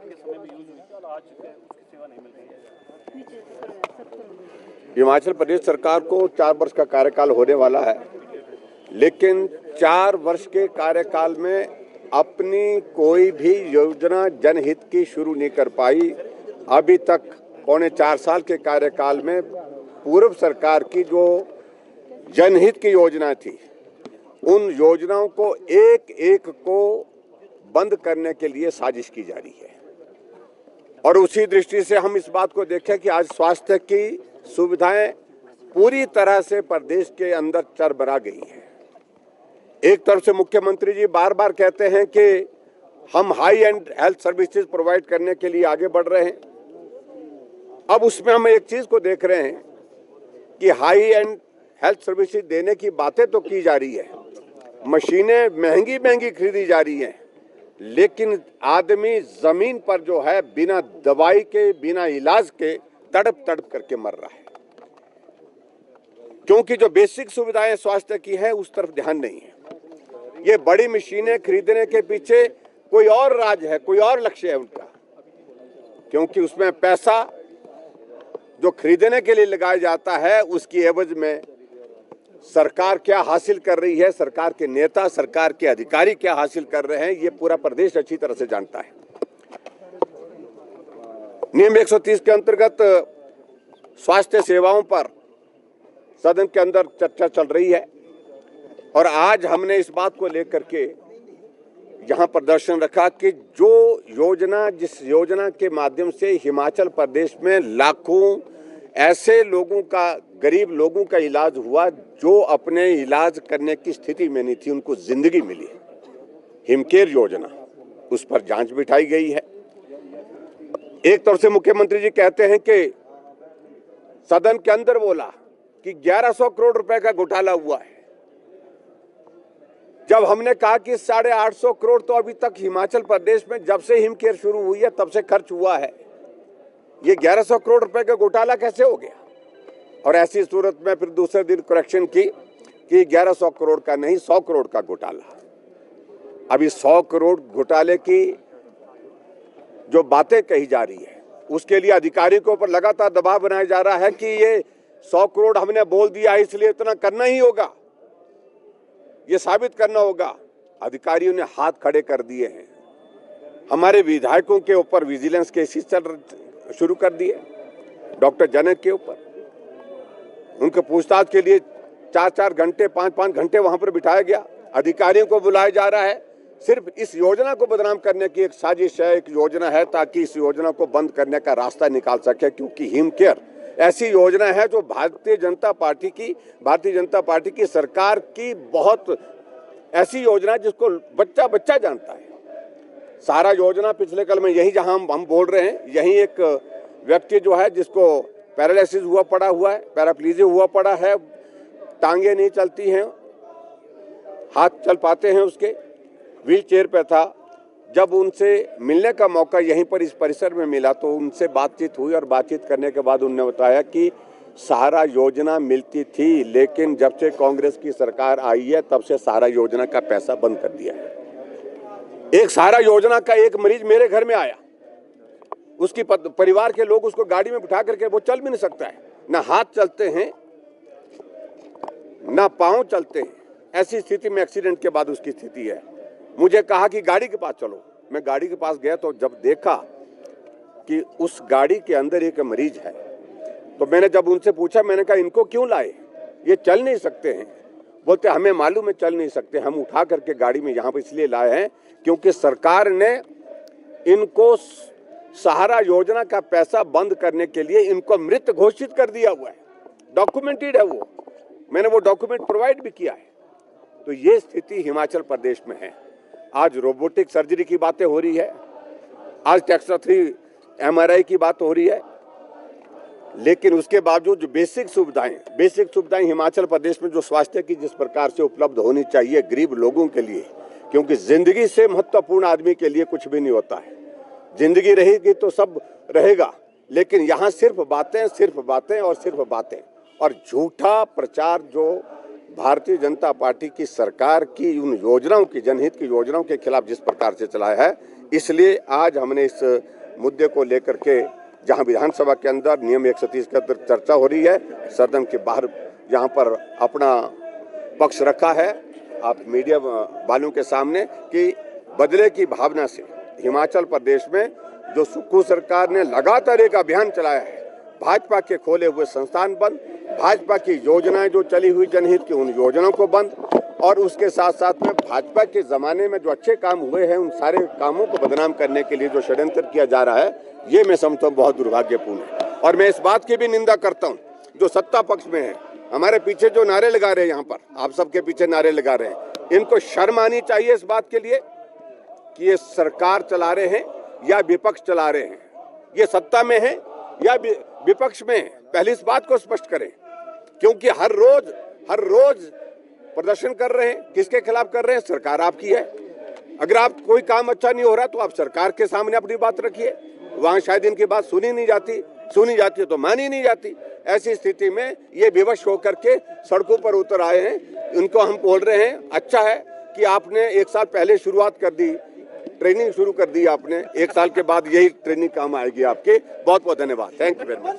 आपके समय में यूज हुई थी और आज उसकी सेवा नहीं मिल रही है। हिमाचल प्रदेश सरकार को 4 वर्ष का कार्यकाल होने वाला है, लेकिन 4 वर्ष के कार्यकाल में अपनी कोई भी योजना जनहित की शुरू नहीं कर पाई। अभी तक 4.25 साल के कार्यकाल में पूर्व सरकार की जो जनहित की योजना थी, उन योजनाओं को एक एक को बंद करने के लिए साजिश की जा रही है। और उसी दृष्टि से हम इस बात को देखें कि आज स्वास्थ्य की सुविधाएं पूरी तरह से प्रदेश के अंदर चरमरा गई है। एक तरफ से मुख्यमंत्री जी बार बार कहते हैं कि हम high and health services provide करने के लिए आगे बढ़ रहे हैं। अब उसमें हम एक चीज को देख रहे हैं कि हाई एंड हेल्थ सर्विसेज देने की बातें तो की जा रही है, मशीनें महंगी महंगी खरीदी जा रही हैं, लेकिन आदमी जमीन पर जो है बिना दवाई के, बिना इलाज के तड़प तड़प करके मर रहा है, क्योंकि जो बेसिक सुविधाएं स्वास्थ्य की है उस तरफ ध्यान नहीं है। ये बड़ी मशीनें खरीदने के पीछे कोई और राज है, कोई और लक्ष्य है उनका, क्योंकि उसमें पैसा जो खरीदने के लिए लगाया जाता है उसकी एवज में सरकार क्या हासिल कर रही है, सरकार के नेता, सरकार के अधिकारी क्या हासिल कर रहे हैं, ये पूरा प्रदेश अच्छी तरह से जानता है। नियम 130 के अंतर्गत स्वास्थ्य सेवाओं पर सदन के अंदर चर्चा चल रही है और आज हमने इस बात को लेकर के यहाँ प्रदर्शन रखा कि जिस योजना के माध्यम से हिमाचल प्रदेश में लाखों ऐसे लोगों का, गरीब लोगों का इलाज हुआ जो अपने इलाज करने की स्थिति में नहीं थी, उनको जिंदगी मिली, हिमकेयर योजना, उस पर जांच बिठाई गई है। एक तरफ से मुख्यमंत्री जी कहते हैं कि सदन के अंदर बोला कि 1100 करोड़ रुपए का घोटाला हुआ है, जब हमने कहा कि 850 करोड़ तो अभी तक हिमाचल प्रदेश में जब से हिमकेयर शुरू हुई है तब से खर्च हुआ है, ये 1100 करोड़ रुपए का घोटाला कैसे हो गया। और ऐसी सूरत में फिर दूसरे दिन करेक्शन की कि 1100 करोड़ का नहीं 100 करोड़ का घोटाला। अभी 100 करोड़ घोटाले की जो बातें कही जा रही है उसके लिए अधिकारियों के ऊपर लगातार दबाव बनाया जा रहा है कि ये 100 करोड़ हमने बोल दिया इसलिए इतना करना ही होगा, ये साबित करना होगा। अधिकारियों ने हाथ खड़े कर दिए हैं, हमारे विधायकों के ऊपर विजिलेंस केसेस शुरू कर दिए, डॉक्टर जनक के ऊपर, उनके पूछताछ के लिए 4-4 घंटे 5-5 घंटे वहां पर बिठाया गया। अधिकारियों को बुलाया जा रहा है, सिर्फ इस योजना को बदनाम करने की एक साजिश है, एक योजना है ताकि इस योजना को बंद करने का रास्ता निकाल सके, क्योंकि हिमकेयर ऐसी योजना है जो भारतीय जनता पार्टी की सरकार की बहुत ऐसी योजना है जिसको बच्चा बच्चा जानता है। सारा योजना पिछले कल में यही जहां हम बोल रहे हैं, यही एक व्यक्ति जो है जिसको पैरालिसिस हुआ पड़ा हुआ है, पैराप्लीजिया हुआ पड़ा है, टांगे नहीं चलती हैं, हाथ चल पाते हैं, उसके व्हील चेयर पे था। जब उनसे मिलने का मौका यहीं पर इस परिसर में मिला तो उनसे बातचीत हुई और बातचीत करने के बाद उन्होंने बताया कि सहारा योजना मिलती थी, लेकिन जब से कांग्रेस की सरकार आई है तब से सहारा योजना का पैसा बंद कर दिया है। एक सहारा योजना का एक मरीज मेरे घर में आया, उसकी परिवार के लोग उसको गाड़ी में बिठा करके, वो चल भी नहीं सकता है, ना हाथ चलते हैं ना पांव चलते हैं, ऐसी स्थिति में एक्सीडेंट के बाद उसकी स्थिति है। मुझे कहा कि गाड़ी के पास चलो, मैं गाड़ी के पास गया तो जब देखा कि उस गाड़ी के अंदर एक मरीज है तो मैंने जब उनसे पूछा, मैंने कहा इनको क्यों लाए, ये चल नहीं सकते हैं। बोलते हमें मालूम है चल नहीं सकते, हम उठा करके गाड़ी में यहाँ पर इसलिए लाए हैं क्योंकि सरकार ने इनको सहारा योजना का पैसा बंद करने के लिए इनको मृत घोषित कर दिया हुआ है, डॉक्यूमेंटेड है वो, मैंने वो डॉक्यूमेंट प्रोवाइड भी किया है। तो ये स्थिति हिमाचल प्रदेश में है। आज रोबोटिक सर्जरी की बातें हो रही है, आज टेक्सा 3 MRI की बात हो रही है, लेकिन उसके बावजूद जो बेसिक सुविधाएं हिमाचल प्रदेश में जो स्वास्थ्य की जिस प्रकार से उपलब्ध होनी चाहिए गरीब लोगों के लिए, क्योंकि जिंदगी से महत्वपूर्ण आदमी के लिए कुछ भी नहीं होता है, जिंदगी रहेगी तो सब रहेगा, लेकिन यहाँ सिर्फ बातें और झूठा प्रचार जो भारतीय जनता पार्टी की सरकार की उन योजनाओं की, जनहित की योजनाओं के खिलाफ जिस प्रकार से चलाया है, इसलिए आज हमने इस मुद्दे को लेकर के, जहां विधानसभा के अंदर नियम 130 के अंदर चर्चा हो रही है, सदन के बाहर जहां पर अपना पक्ष रखा है आप मीडिया वालों के सामने कि बदले की भावना से हिमाचल प्रदेश में जो सुक्खू सरकार ने लगातार एक अभियान चलाया है, भाजपा के खोले हुए संस्थान बंद, भाजपा की योजनाएं जो चली हुई जनहित की उन योजनाओं को बंद, और उसके साथ साथ में भाजपा के जमाने में जो अच्छे काम हुए हैं उन सारे कामों को बदनाम करने के लिए जो षड्यंत्र किया जा रहा है, ये मैं समझता हूँ बहुत दुर्भाग्यपूर्ण है। और मैं इस बात की भी निंदा करता हूँ जो सत्ता पक्ष में है, हमारे पीछे जो नारे लगा रहे हैं, यहाँ पर आप सबके पीछे नारे लगा रहे हैं, इनको शर्म आनी चाहिए इस बात के लिए कि ये सरकार चला रहे हैं या विपक्ष चला रहे हैं, ये सत्ता में है या विपक्ष में है, पहले इस बात को स्पष्ट करें। क्योंकि हर रोज प्रदर्शन कर रहे हैं, किसके खिलाफ कर रहे हैं? सरकार आपकी है। अगर आप कोई काम अच्छा नहीं हो रहा तो आप सरकार के सामने अपनी बात रखिए, वहां शायद इनकी बात सुनी जाती है तो मानी नहीं जाती। ऐसी स्थिति में ये विवश होकर के सड़कों पर उतर आए हैं। इनको हम बोल रहे हैं अच्छा है कि आपने 1 साल पहले शुरुआत कर दी, ट्रेनिंग शुरू कर दी आपने, 1 साल के बाद यही ट्रेनिंग काम आएगी आपके। बहुत बहुत धन्यवाद, थैंक यू वेरी मच।